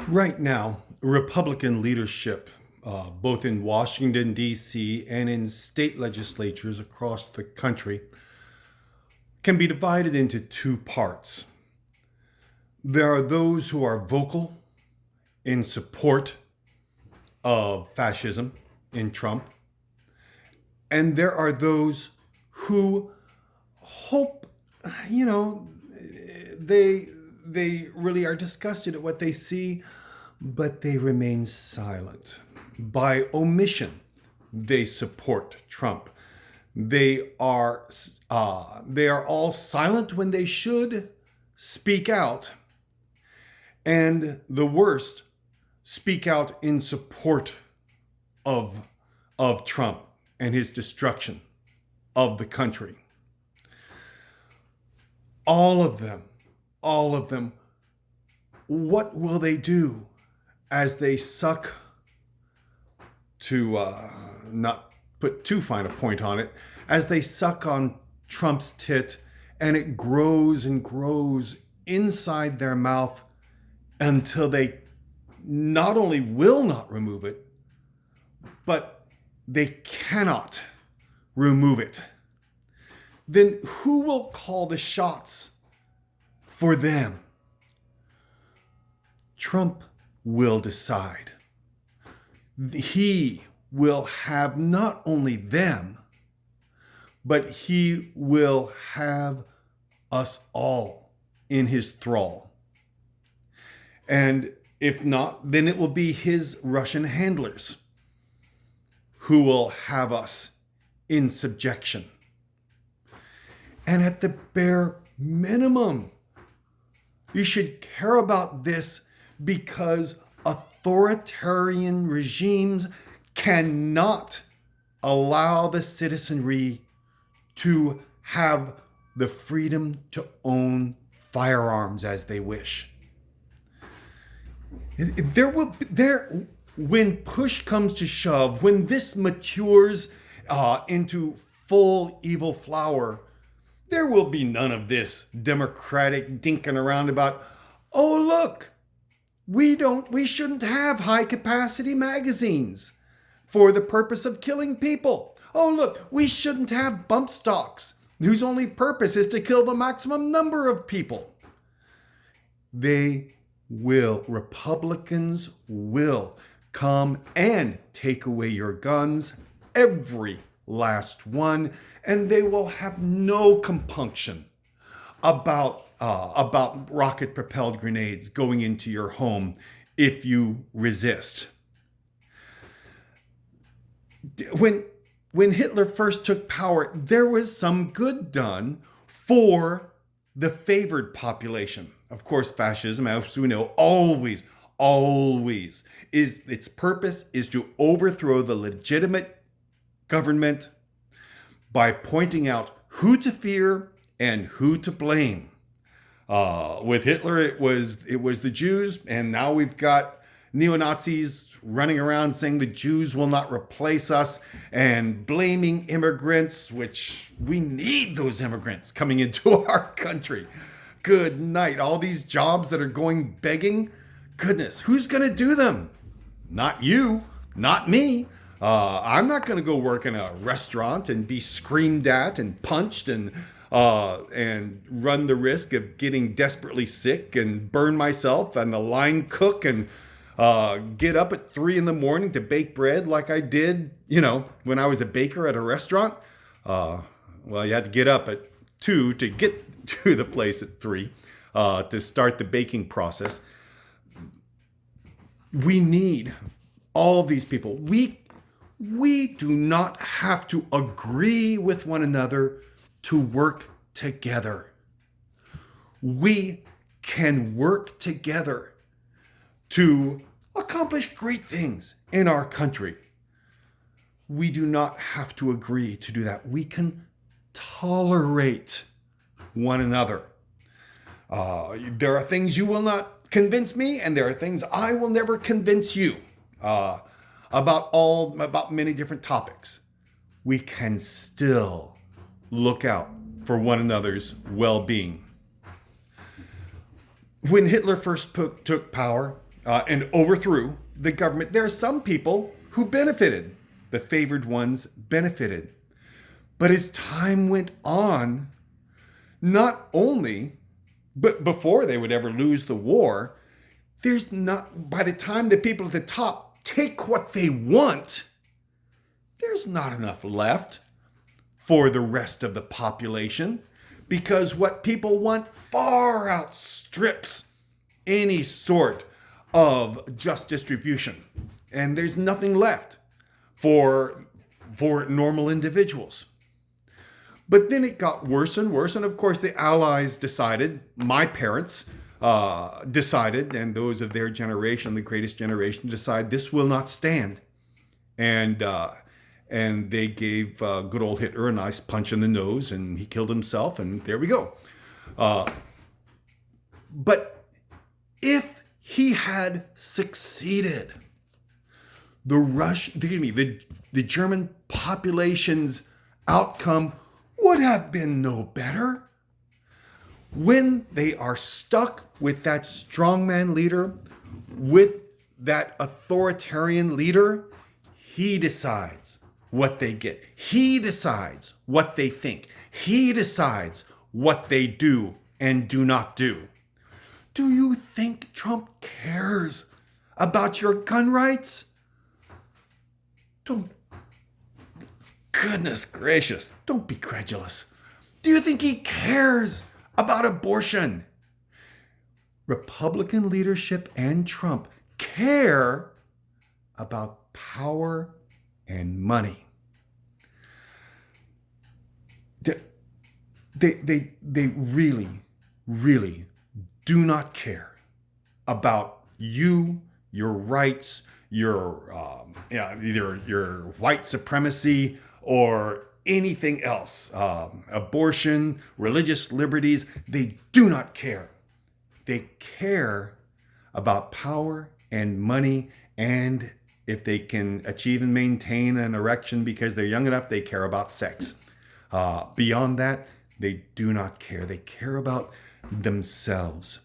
Right now, Republican leadership, both in Washington, D.C., and in state legislatures across the country, can be divided into two parts. There are those who are vocal in support of fascism in Trump, and there are those who hope, you know, they they really are disgusted at what they see, but they remain silent. By omission, they support Trump. They are they are all silent when they should speak out, and the worst, speak out in support of Trump and his destruction of the country. All of them, all of them. What will they do as they suck, to not put too fine a point on it, as they suck on Trump's tit and it grows and grows inside their mouth until they not only will not remove it, but they cannot remove it? Then who will call the shots for them? Trump will decide. He will have not only them, but he will have us all in his thrall. And if not, then it will be his Russian handlers who will have us in subjection. And at the bare minimum, you should care about this, because authoritarian regimes cannot allow the citizenry to have the freedom to own firearms as they wish. When push comes to shove, when this matures into full evil flower, there will be none of this democratic dinking around about, oh look, we shouldn't have high capacity magazines for the purpose of killing people. Oh look, we shouldn't have bump stocks whose only purpose is to kill the maximum number of people. Republicans will come and take away your guns, every last one, and they will have no compunction about rocket-propelled grenades going into your home if you resist. When Hitler first took power, there was some good done for the favored population. Of course, fascism, as we know, always is its purpose is to overthrow the legitimate government by pointing out who to fear and who to blame. With Hitler, it was the Jews, and now we've got neo-Nazis running around saying the Jews will not replace us and blaming immigrants, which we need those immigrants coming into our country. Good night. All these jobs that are going begging, goodness, who's going to do them? Not you, not me. I'm not going to go work in a restaurant and be screamed at and punched and run the risk of getting desperately sick and burn myself and the line cook and get up at 3 a.m. to bake bread like I did, when I was a baker at a restaurant. Well, you had to get up at 2 to get to the place at 3 to start the baking process. We need all of these people. We do not have to agree with one another to work together. We can work together to accomplish great things in our country. We do not have to agree to do that. We can tolerate one another. There are things you will not convince me, and there are things I will never convince you about many different topics. We can still look out for one another's well-being. When Hitler first took power, and overthrew the government, there are some people who benefited. The favored ones benefited. But as time went on, not only, but before they would ever lose the war, there's not, by the time the people at the top take what they want, there's not enough left for the rest of the population, because what people want far outstrips any sort of just distribution. And there's nothing left for normal individuals. But then it got worse and worse. And of course, the Allies decided, my parents decided, and those of their generation, the greatest generation, decide this will not stand. And they gave good old Hitler a nice punch in the nose, and he killed himself, and there we go. But if he had succeeded, the German population's outcome would have been no better. When they are stuck with that strongman leader, with that authoritarian leader, he decides what they get. He decides what they think. He decides what they do and do not do. Do you think Trump cares about your gun rights? Goodness gracious, don't be credulous. Do you think he cares about abortion? Republican leadership and Trump care about power and money. They really, really do not care about you, your rights, either your white supremacy or anything else, abortion, religious liberties. They do not care. They care about power and money, and if they can achieve and maintain an erection because they're young enough, they care about sex. Beyond that, they do not care. They care about themselves.